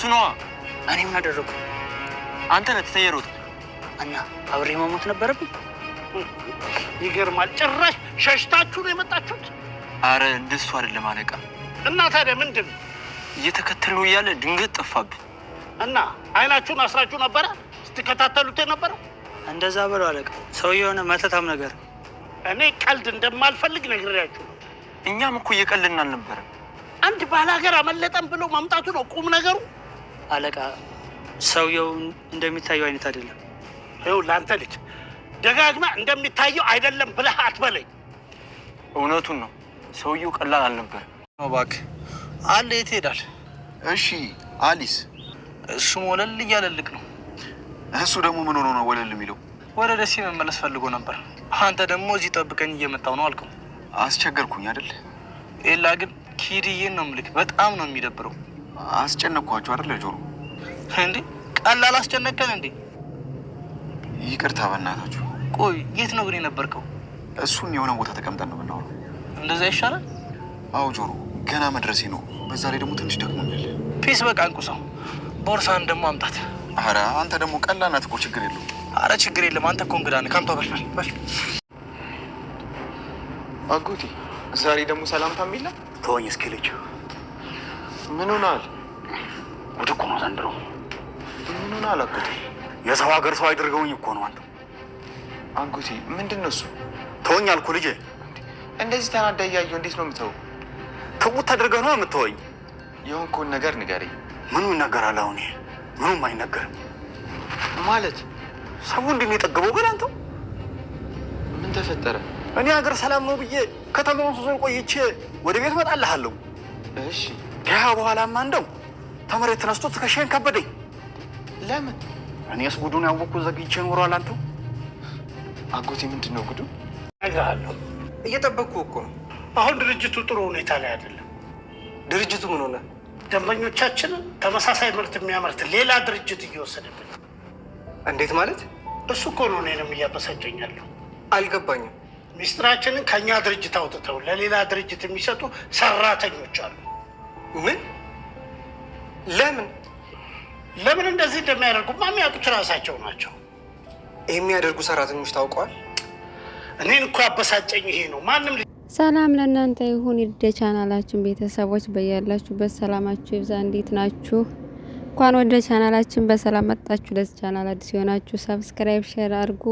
ነዋ። እኔ ምን አደረኩ? አንተ ነህ ተየሩት እና አብሬ መሞት ነበረብኝ። ይገርማል። ጭራሽ ሸሽታችሁ ነው የመጣችሁት? አረ እንደሱ አይደለም አለቃ። እና ታዲያ ምንድን ነው? እየተከተሉ እያለ ድንገት ጠፋብን። እና አይናችሁን አስራችሁ ነበረ ስትከታተሉት የነበረው? እንደዛ ብለው አለቃ። ሰውዬው የሆነ መተታም ነገር። እኔ ቀልድ እንደማልፈልግ ነግሬያችሁ ነው። እኛም እኮ እየቀልድን አልነበረም። አንድ ባላገር አመለጠን ብሎ ማምጣቱ ነው ቁም ነገሩ። አለቃ ሰውየው እንደሚታየው አይነት አይደለም። ይኸው ለአንተ ልጅ ደጋግማ እንደሚታየው አይደለም ብለህ አትበለኝ። እውነቱን ነው። ሰውየው ቀላል አልነበረም። እባክህ አለ የት ሄዳል? እሺ አሊስ? እሱም ወለል እያለልክ ነው። እሱ ደግሞ ምን ሆኖ ነው ወለል የሚለው? ወደ ደሴ መመለስ ፈልጎ ነበር። አንተ ደግሞ እዚህ ጠብቀኝ እየመጣው ነው አልከው። አስቸገርኩኝ አይደል? ኤላ ግን ኪድዬን ነው የምልክ። በጣም ነው የሚደብረው። አስጨነቅኳችሁ አይደል ጆሮ? እንዴ ቀላል አስጨነቀን እንዴ? ይቅርታ በእናታችሁ። ቆይ የት ነው ግን የነበርከው? እሱን የሆነ ቦታ ተቀምጠን ነው የምናወራው። እንደዛ ይሻላል? አዎ ጆሮ፣ ገና መድረሴ ነው። በዛ ላይ ደግሞ ትንሽ ደክሞኛል። ፒስ በቃ እንቁሰው። ቦርሳን ደግሞ አምጣት። አረ አንተ ደግሞ ቀላል ናት እኮ። ችግር የለውም። አረ ችግር የለም። አንተ እኮ እንግዳ ነህ። ካምቶ በል። አጎቴ ዛሬ ደግሞ ሰላምታ የሚል ተወኝ እስኪ ልጅ። ምን ሆናል? ጉድ እኮ ነው ዘንድሮ። ምን ሆናል አጎቴ? የሰው ሀገር ሰው አድርገውኝ እኮ ነው። አንተ አጎቴ ምንድን ነው እሱ? ተወኝ አልኩ ልጄ። እንደዚህ ተናዳ እያየሁ እንዴት ነው የምተው? ትውት አድርገህ ነው የምትወኝ? የሆንኩን ነገር ንገረኝ። ምኑ ይነገራል? አሁን ምኑም አይነገርም ማለት ሰው እንዲህ ነው የጠገበው። ግን አንተው ምን ተፈጠረ? እኔ ሀገር ሰላም ነው ብዬ ከተማውን ሶዞር ቆይቼ ወደ ቤት እመጣልሃለሁ። እሺ ከያ በኋላማ እንደው ተመሬት ተነስቶ ትከሻዬን ከበደኝ። ለምን? እኔስ ጉዱን ያወቅኩት ዘግይቼ ኖሯል። አንተው አጎቴ ምንድን ነው ጉዱ? እነግርሃለሁ። እየጠበቅኩ እኮ ነው። አሁን ድርጅቱ ጥሩ ሁኔታ ላይ አይደለም። ድርጅቱ ምን ሆነ? ደንበኞቻችንን ተመሳሳይ ምርት የሚያመርት ሌላ ድርጅት እየወሰደብን። እንዴት ማለት? እሱ እኮ ነው እኔንም እያበሳጨኛለሁ። አልገባኝም። ሚስጥራችንን ከእኛ ድርጅት አውጥተው ለሌላ ድርጅት የሚሰጡ ሰራተኞች አሉ። ምን? ለምን እንደዚህ እንደሚያደርጉማ የሚያውቁት ራሳቸው ናቸው። የሚያደርጉ ሰራተኞች ታውቀዋል? እኔን እኮ ያበሳጨኝ ይሄ ነው። ማንም ሰላም ለእናንተ ይሁን። የደ ቻናላችን ቤተሰቦች በያላችሁበት ሰላማችሁ ይብዛ። እንዴት ናችሁ? እንኳን ወደ ቻናላችን በሰላም መጣችሁ። ለዚህ ቻናል አዲስ የሆናችሁ ሰብስክራይብ፣ ሼር አድርጉ።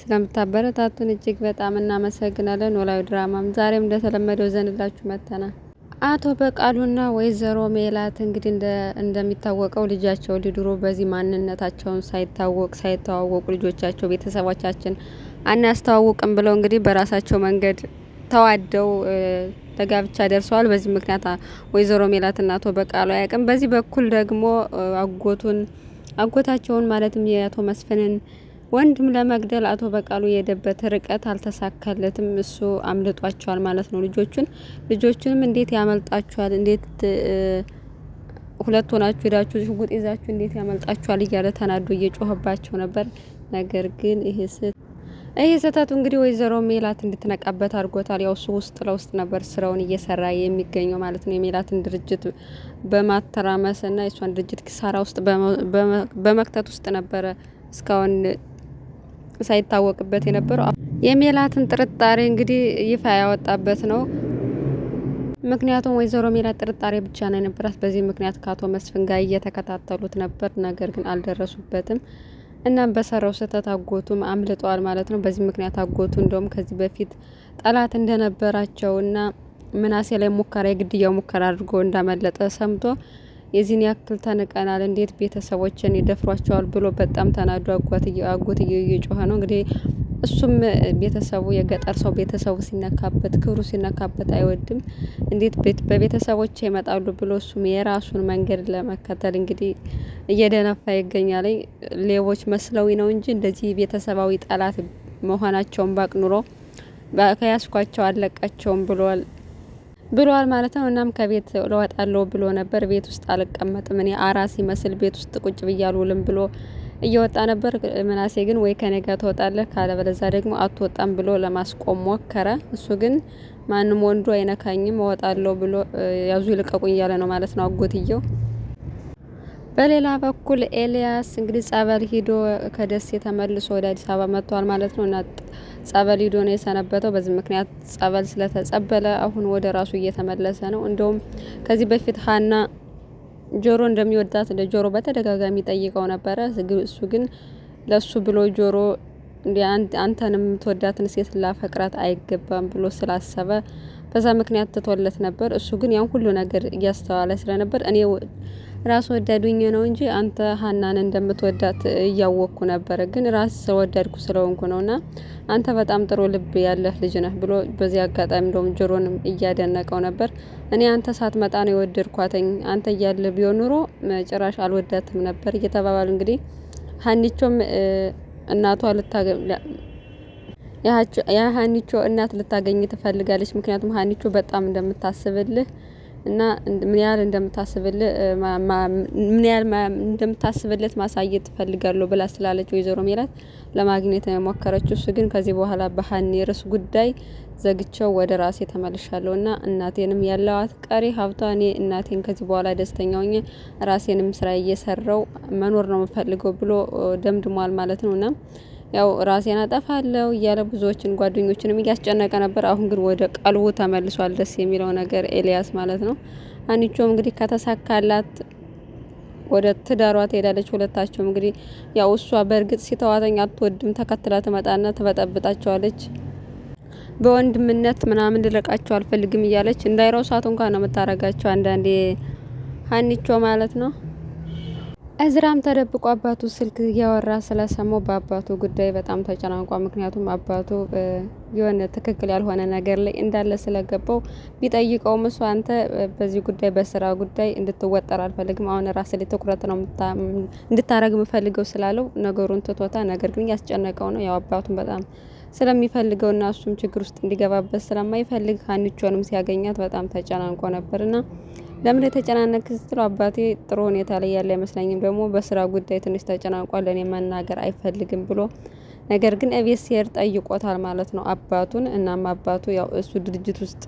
ስለምታበረታቱን እጅግ በጣም እናመሰግናለን። ኖላዊ ድራማም ዛሬም እንደተለመደው ዘንላችሁ መተናል። አቶ በቃሉና ወይዘሮ ሜላት እንግዲህ እንደሚታወቀው ልጃቸው ድሮ በዚህ ማንነታቸውን ሳይተዋወቁ ልጆቻቸው ቤተሰቦቻችን አናስተዋውቅም ብለው እንግዲህ በራሳቸው መንገድ ተዋደው ለጋብቻ ደርሰዋል። በዚህ ምክንያት ወይዘሮ ሜላትና አቶ በቃሉ አያውቅም። በዚህ በኩል ደግሞ አጎታቸውን ማለትም የአቶ መስፍንን ወንድም ለመግደል አቶ በቃሉ የሄደበት ርቀት አልተሳካለትም። እሱ አምልጧቸዋል ማለት ነው። ልጆቹንም እንዴት ያመልጣቸዋል? እንዴት ሁለት ሆናችሁ ሄዳችሁ ሽጉጥ ይዛችሁ እንዴት ያመልጣችኋል? እያለ ተናዶ እየጮህባቸው ነበር። ነገር ግን ይሄ ስህተቱ እንግዲህ ወይዘሮ ሜላት እንድትነቃበት አድርጎታል። ያው እሱ ውስጥ ለውስጥ ነበር ስራውን እየሰራ የሚገኘው ማለት ነው። የሜላትን ድርጅት በማተራመስና የሷን ድርጅት ኪሳራ ውስጥ በመክተት ውስጥ ነበረ እስካሁን ሳይታወቅበት የነበረው። የሜላትን ጥርጣሬ እንግዲህ ይፋ ያወጣበት ነው። ምክንያቱም ወይዘሮ ሜላት ጥርጣሬ ብቻ ነው የነበራት። በዚህ ምክንያት ከአቶ መስፍን ጋር እየተከታተሉት ነበር። ነገር ግን አልደረሱበትም። እናም በሰራው ስህተት አጎቱም አምልጧል ማለት ነው። በዚህ ምክንያት አጎቱ እንደውም ከዚህ በፊት ጠላት እንደነበራቸውና ምናሴ ላይ የግድያው ሙከራ አድርጎ እንዳመለጠ ሰምቶ የዚህን ያክል ተንቀናል፣ እንዴት ቤተሰቦችን ይደፍሯቸዋል ብሎ በጣም ተናዶ አጎትየው እየጮኸ ነው። እንግዲህ እሱም ቤተሰቡ የገጠር ሰው ቤተሰቡ ሲነካበት ክብሩ ሲነካበት አይወድም። እንዴት በቤተሰቦች ይመጣሉ ብሎ እሱም የራሱን መንገድ ለመከተል እንግዲህ እየደነፋ ይገኛል። ሌቦች መስለው ነው እንጂ እንደዚህ ቤተሰባዊ ጠላት መሆናቸውን ባቅ ኑሮ ከያስኳቸው አለቃቸውም ብሏል ማለት ነው። እናም ከቤት ለወጣለው ብሎ ነበር። ቤት ውስጥ አልቀመጥም እኔ አራስ ይመስል ቤት ውስጥ ቁጭ ብያሉልም ብሎ እየወጣ ነበር። ምናሴ ግን ወይ ከኔ ጋር ትወጣለህ ካለበለዚያ ደግሞ አትወጣም ብሎ ለማስቆም ሞከረ። እሱ ግን ማንም ወንዱ አይነካኝም እወጣለሁ ብሎ ያዙ ይልቀቁኝ እያለ ነው ማለት ነው አጎትየው። በሌላ በኩል ኤልያስ እንግዲህ ጸበል ሂዶ ከደሴ ተመልሶ ወደ አዲስ አበባ መጥቷል ማለት ነው እና ጸበል ሂዶ ነው የሰነበተው። በዚህ ምክንያት ጸበል ስለተጸበለ አሁን ወደ ራሱ እየተመለሰ ነው። እንደውም ከዚህ በፊት ሀና ጆሮ እንደሚወዳት ለጆሮ በተደጋጋሚ ጠይቀው ነበረ። እሱ ግን ለሱ ብሎ ጆሮ አንተንም ተወዳትን ሴት ላፈቅራት አይገባም ብሎ ስላሰበ በዛ ምክንያት ትቶለት ነበር። እሱ ግን ያን ሁሉ ነገር እያስተዋለ ስለነበር እኔ ራስ ወዳዱኝ ነው እንጂ አንተ ሀናን እንደምትወዳት እያወቅኩ ነበር፣ ግን ራስ ወዳድኩ ስለሆንኩ ነውና አንተ በጣም ጥሩ ልብ ያለህ ልጅ ነህ ብሎ በዚህ አጋጣሚ እንደውም ጆሮንም እያደነቀው ነበር። እኔ አንተ ሳትመጣ ነው የወደድኳተኝ፣ አንተ እያለ ቢሆን ኑሮ ጭራሽ አልወዳትም ነበር እየተባባሉ እንግዲህ ሀኒቾም እናቷ የሀኒቾ እናት ልታገኝ ትፈልጋለች። ምክንያቱም ሀኒቾ በጣም እንደምታስብልህ እና ምን ያህል እንደምታስብለት ማሳየት ትፈልጋለሁ ብላ ስላለች ወይዘሮ ሜላት ለማግኘት የሞከረችው። እሱ ግን ከዚህ በኋላ በሀኒ ርዕስ ጉዳይ ዘግቸው ወደ ራሴ ተመልሻለሁ እና እናቴንም ያለዋት ቀሪ ሀብቷ እኔ እናቴን ከዚህ በኋላ ደስተኛ ሆኜ ራሴንም ስራ እየሰራው መኖር ነው የምፈልገው ብሎ ደምድሟል ማለት ነውና ያው ራሴን አጠፋለሁ እያለ ብዙዎችን ጓደኞችንም እያስጨነቀ ነበር። አሁን ግን ወደ ቀልቡ ተመልሷል። ደስ የሚለው ነገር ኤልያስ ማለት ነው። ሀኒቾም እንግዲህ ከተሳካላት ወደ ትዳሯ ትሄዳለች። ሁለታቸውም እንግዲህ ያው እሷ በእርግጥ ሲተዋተኛ አትወድም፣ ተከትላ ትመጣና ትበጠብጣቸዋለች። በወንድምነት ምናምን ልለቃቸው አልፈልግም እያለች እንዳይረሷት እንኳን ነው የምታረጋቸው አንዳንዴ ሀኒቾ ማለት ነው። እዝራም ተደብቆ አባቱ ስልክ እያወራ ስለሰማው በአባቱ ጉዳይ በጣም ተጨናንቋ። ምክንያቱም አባቱ የሆነ ትክክል ያልሆነ ነገር ላይ እንዳለ ስለገባው ቢጠይቀውም እሱ አንተ በዚህ ጉዳይ በስራ ጉዳይ እንድትወጠር አልፈልግም፣ አሁን ራስ ላይ ትኩረት ነው እንድታረግ የምፈልገው ስላለው ነገሩን ትቶታ። ነገር ግን ያስጨነቀው ነው ያው አባቱን በጣም ስለሚፈልገውና እሱም ችግር ውስጥ እንዲገባበት ስለማይፈልግ ሀኒቾንም ሲያገኛት በጣም ተጨናንቆ ነበርና ለምን የተጨናነክ ስትለው አባቴ ጥሩ ሁኔታ ላይ ያለ አይመስለኝም፣ ደግሞ በስራ ጉዳይ ትንሽ ተጨናንቋል፣ ለኔ መናገር አይፈልግም ብሎ ነገር ግን እቤት ሲሄድ ጠይቆታል ማለት ነው አባቱን። እናም አባቱ ያው እሱ ድርጅት ውስጥ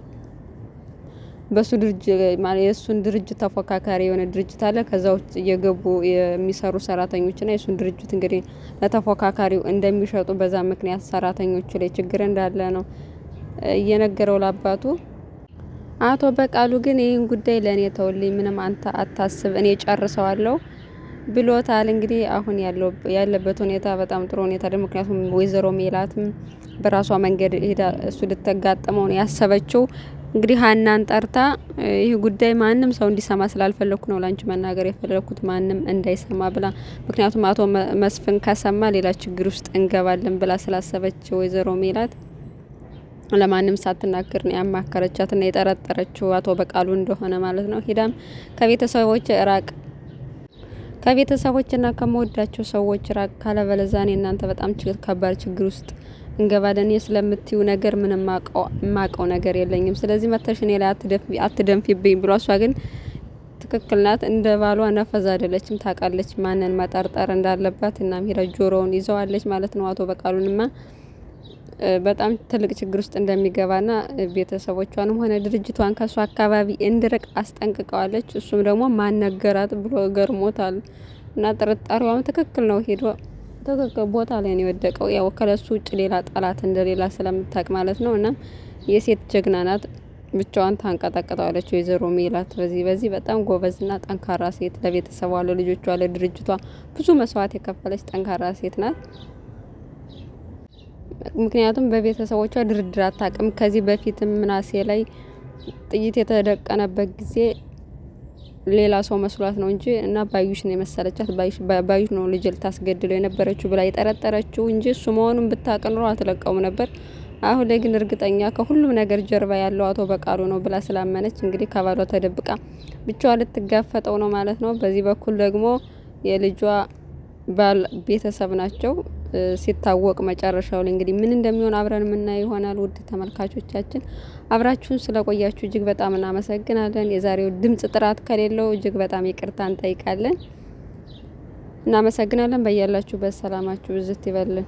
በሱ ድርጅት ማለት የሱን ድርጅት ተፎካካሪ የሆነ ድርጅት አለ። ከዛ ውስጥ እየገቡ የሚሰሩ ሰራተኞችና የሱን ድርጅት እንግዲህ ለተፎካካሪው እንደሚሸጡ በዛ ምክንያት ሰራተኞቹ ላይ ችግር እንዳለ ነው እየነገረው ለአባቱ። አቶ በቃሉ ግን ይህን ጉዳይ ለእኔ ተውልኝ፣ ምንም አንተ አታስብ፣ እኔ ጨርሰዋለሁ ብሎታል። እንግዲህ አሁን ያለበት ሁኔታ በጣም ጥሩ ሁኔታ ደግሞ ምክንያቱም ወይዘሮ ሜላትም በራሷ መንገድ ሄዳ እሱ ልትጋጠመው ነው ያሰበችው። እንግዲህ ሀናን ጠርታ ይህ ጉዳይ ማንም ሰው እንዲሰማ ስላልፈለኩ ነው ላንቺ መናገር የፈለኩት ማንም እንዳይሰማ ብላ፣ ምክንያቱም አቶ መስፍን ከሰማ ሌላ ችግር ውስጥ እንገባለን ብላ ስላሰበች ወይዘሮ ሜላት ለማንም ሳትናገር ነው ያማከረቻትና የጠረጠረችው አቶ በቃሉ እንደሆነ ማለት ነው። ሂዳም ከቤተሰቦችና ከመወዳቸው ሰዎች ራቅ፣ ካለበለዚያ እኔ እናንተ በጣም ከባድ ችግር ውስጥ እንገባለን። ስለምትዩ ነገር ምንም ማቀው ነገር የለኝም፣ ስለዚህ መተሽ እኔ ላይ አትደንፊብኝ ብሎ፣ እሷ ግን ትክክል ናት። እንደ ባሏ ነፈዝ አይደለችም፣ ታውቃለች ማንን መጠርጠር እንዳለባት። እና ሄዳ ጆሮውን ይዘዋለች ማለት ነው። አቶ በቃሉንማ በጣም ትልቅ ችግር ውስጥ እንደሚገባና ቤተሰቦቿንም ሆነ ድርጅቷን ከሱ አካባቢ እንድርቅ አስጠንቅቀዋለች። እሱም ደግሞ ማነገራት ብሎ ገርሞታል እና ጥርጣሬዋም ትክክል ነው። ሄዶ ትክክል ቦታ ላይ ነው የወደቀው። ያው ከለሱ ውጭ ሌላ ጠላት እንደሌላ ስለምታውቅ ማለት ነው። እና የሴት ጀግና ናት፣ ብቻዋን ታንቀጠቅጠዋለች ወይዘሮ ሜላት። በዚህ በጣም ጎበዝና ጠንካራ ሴት፣ ለቤተሰቧ፣ ለልጆቿ፣ ለድርጅቷ ብዙ መስዋዕት የከፈለች ጠንካራ ሴት ናት። ምክንያቱም በቤተሰቦቿ ድርድር አታውቅም። ከዚህ በፊትም ምናሴ ላይ ጥይት የተደቀነበት ጊዜ ሌላ ሰው መስሏት ነው እንጂ እና ባዩሽ ነው የመሰለቻት። ባዩሽ ነው ልጅ ልታስገድለው የነበረችው ብላ የጠረጠረችው እንጂ እሱ መሆኑን ብታውቅ ኖሮ አትለቀውም ነበር። አሁን ላይ ግን እርግጠኛ ከሁሉም ነገር ጀርባ ያለው አቶ በቃሉ ነው ብላ ስላመነች እንግዲህ ከባሏ ተደብቃ ብቻዋ ልትጋፈጠው ነው ማለት ነው። በዚህ በኩል ደግሞ የልጇ ባል ቤተሰብ ናቸው። ሲታወቅ መጨረሻው ላይ እንግዲህ ምን እንደሚሆን አብረን የምናየው ይሆናል። ውድ ተመልካቾቻችን አብራችሁን ስለቆያችሁ እጅግ በጣም እናመሰግናለን። የዛሬው ድምጽ ጥራት ከሌለው እጅግ በጣም ይቅርታ እንጠይቃለን። እናመሰግናለን። በያላችሁበት ሰላማችሁ ብዝት ይበልን።